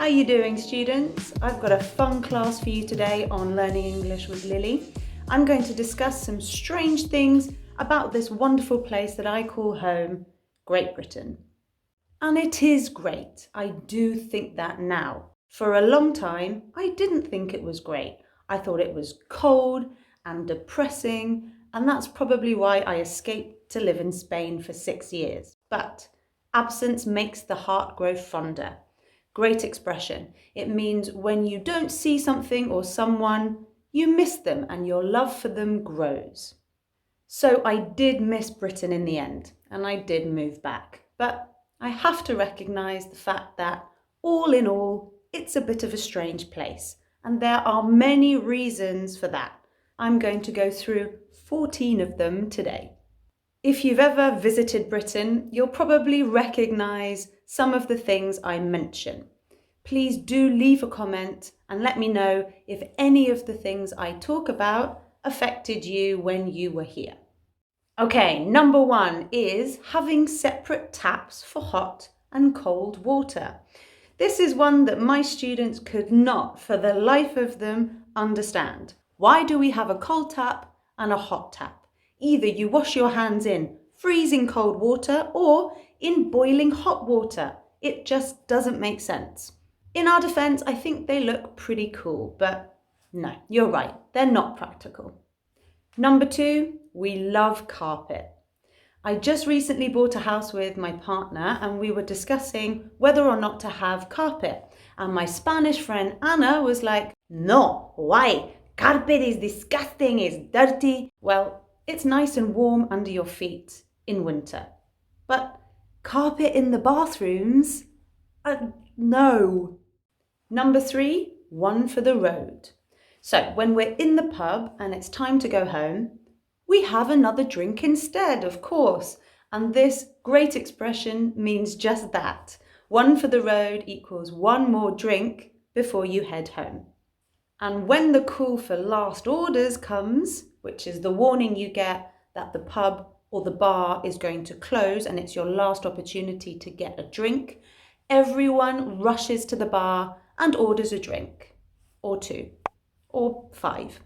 How are you doing, students? I've got a fun class for you today on Learning English with Lily. I'm going to discuss some strange things about this wonderful place that I call home, Great Britain. And it is great. I do think that now. For a long time, I didn't think it was great. I thought it was cold and depressing, and that's probably why I escaped to live in Spain for 6 years. But absence makes the heart grow fonder. Great expression. It means when you don't see something or someone, you miss them and your love for them grows. So I did miss Britain in the end, and I did move back. But I have to recognise the fact that, all in all, it's a bit of a strange place, and there are many reasons for that. I'm going to go through 14 of them today. If you've ever visited Britain, you'll probably recognise some of the things I mention. Please do leave a comment and let me know if any of the things I talk about affected you when you were here. Okay, number 1 is having separate taps for hot and cold water. This is one that my students could not, for the life of them, understand. Why do we have a cold tap and a hot tap? Either you wash your hands in freezing cold water or in boiling hot water. It just doesn't make sense. In our defense, I think they look pretty cool, but no, you're right, they're not practical. Number 2, we love carpet. I just recently bought a house with my partner and we were discussing whether or not to have carpet. And my Spanish friend Anna was like, "No, why? Carpet is disgusting, it's dirty." Well, it's nice and warm under your feet in winter. But carpet in the bathrooms? No. Number 3, one for the road. So when we're in the pub and it's time to go home, we have another drink instead, of course. And this great expression means just that. One for the road equals one more drink before you head home. And when the call for last orders comes, which is the warning you get that the pub or the bar is going to close and it's your last opportunity to get a drink, everyone rushes to the bar and orders a drink, or 2, or 5.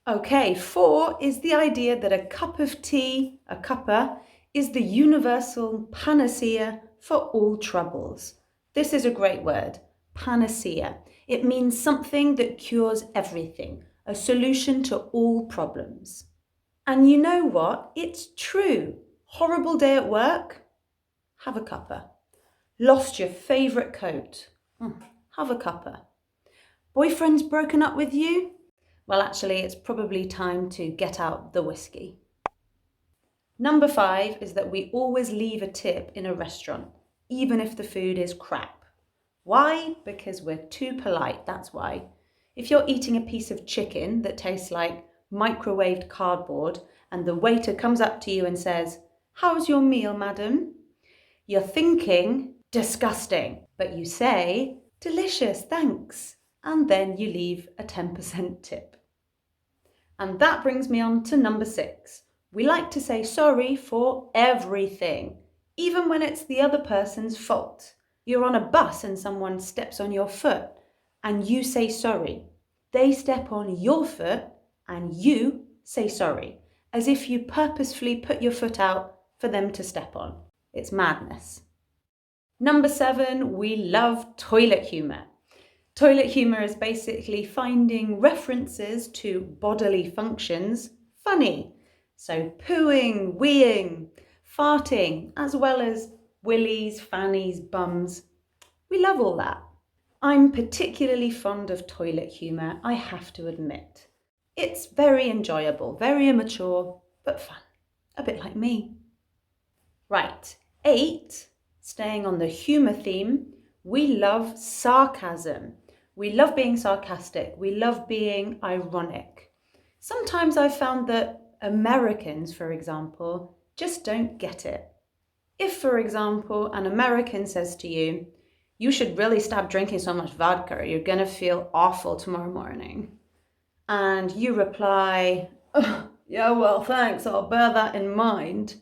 Okay, 4 is the idea that a cup of tea, a cuppa, is the universal panacea for all troubles. This is a great word, panacea. It means something that cures everything, a solution to all problems. And you know what? It's true. Horrible day at work? Have a cuppa. Lost your favourite coat? Have a cuppa. Boyfriend's broken up with you? Well, actually, it's probably time to get out the whiskey. Number 5 is that we always leave a tip in a restaurant, even if the food is crap. Why? Because we're too polite, that's why. If you're eating a piece of chicken that tastes like microwaved cardboard and the waiter comes up to you and says, "How's your meal, madam?" You're thinking, "Disgusting," but you say, "Delicious, thanks," and then you leave a 10% tip. And that brings me on to number 6. We like to say sorry for everything, even when it's the other person's fault. You're on a bus and someone steps on your foot and you say sorry. They step on your foot and you say sorry, as if you purposefully put your foot out for them to step on. It's madness. Number 7, we love toilet humour. Toilet humour is basically finding references to bodily functions funny. So pooing, weeing, farting, as well as willies, fannies, bums. We love all that. I'm particularly fond of toilet humour, I have to admit. It's very enjoyable, very immature, but fun. A bit like me. Right, 8, staying on the humour theme, we love sarcasm. We love being sarcastic. We love being ironic. Sometimes I've found that Americans, for example, just don't get it. If, for example, an American says to you, "You should really stop drinking so much vodka, or you're going to feel awful tomorrow morning," and you reply, "Oh, yeah, well, thanks, I'll bear that in mind,"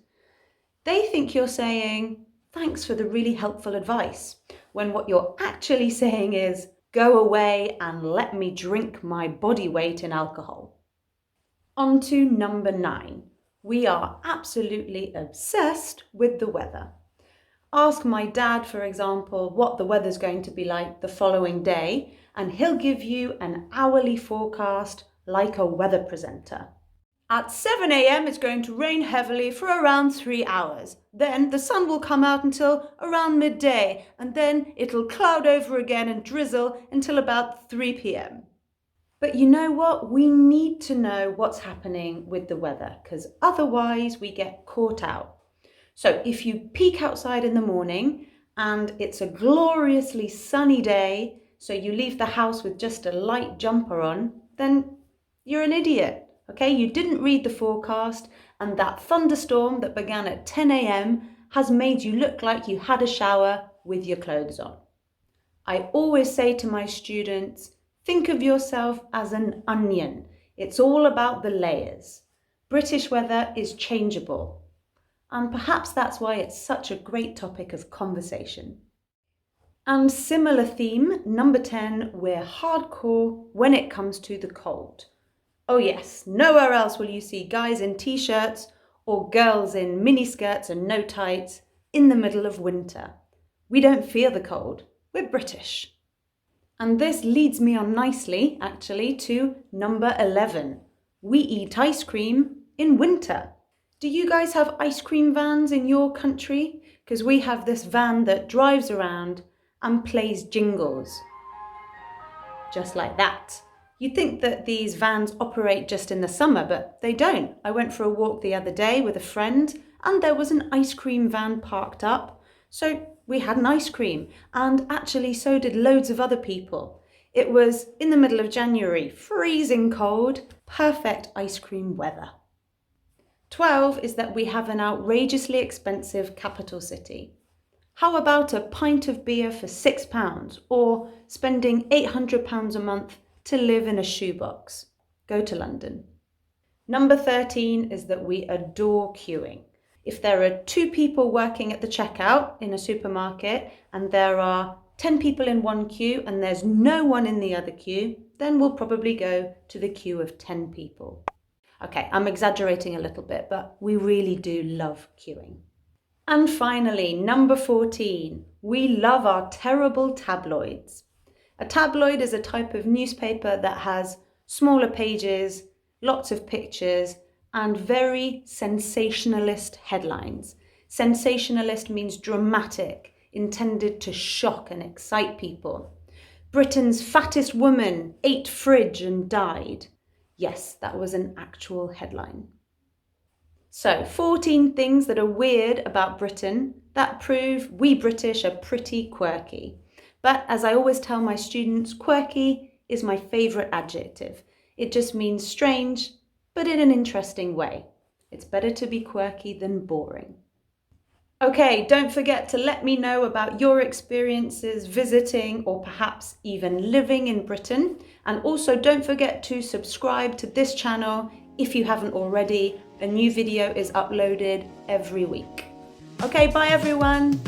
they think you're saying, "Thanks for the really helpful advice," when what you're actually saying is, go away and let me drink my body weight in alcohol. On to number 9. We are absolutely obsessed with the weather. Ask my dad, for example, what the weather's going to be like the following day, and he'll give you an hourly forecast like a weather presenter. At 7 a.m. it's going to rain heavily for around 3 hours. Then the sun will come out until around midday, and then it'll cloud over again and drizzle until about 3 p.m. But you know what? We need to know what's happening with the weather, because otherwise we get caught out. So if you peek outside in the morning and it's a gloriously sunny day, so you leave the house with just a light jumper on, then you're an idiot. Okay, you didn't read the forecast, and that thunderstorm that began at 10 a.m. has made you look like you had a shower with your clothes on. I always say to my students, think of yourself as an onion. It's all about the layers. British weather is changeable, and perhaps that's why it's such a great topic of conversation. And similar theme, number 10, we're hardcore when it comes to the cold. Oh yes, nowhere else will you see guys in t-shirts or girls in miniskirts and no tights in the middle of winter. We don't fear the cold, we're British. And this leads me on nicely, actually, to number 11. We eat ice cream in winter. Do you guys have ice cream vans in your country? Because we have this van that drives around and plays jingles. Just like that. You'd think that these vans operate just in the summer, but they don't. I went for a walk the other day with a friend and there was an ice cream van parked up. So we had an ice cream, and actually so did loads of other people. It was in the middle of January, freezing cold, perfect ice cream weather. 12 is that we have an outrageously expensive capital city. How about a pint of beer for £6 or spending £800 a month to live in a shoebox? Go to London. Number 13 is that we adore queuing. If there are 2 people working at the checkout in a supermarket and there are 10 people in one queue and there's no one in the other queue, then we'll probably go to the queue of 10 people. Okay, I'm exaggerating a little bit, but we really do love queuing. And finally, number 14, we love our terrible tabloids. A tabloid is a type of newspaper that has smaller pages, lots of pictures, and very sensationalist headlines. Sensationalist means dramatic, intended to shock and excite people. Britain's fattest woman ate fridge and died. Yes, that was an actual headline. So, 14 things that are weird about Britain that prove we British are pretty quirky. But as I always tell my students, quirky is my favourite adjective. It just means strange, but in an interesting way. It's better to be quirky than boring. Okay, don't forget to let me know about your experiences visiting or perhaps even living in Britain. And also don't forget to subscribe to this channel if you haven't already. A new video is uploaded every week. Okay, bye everyone.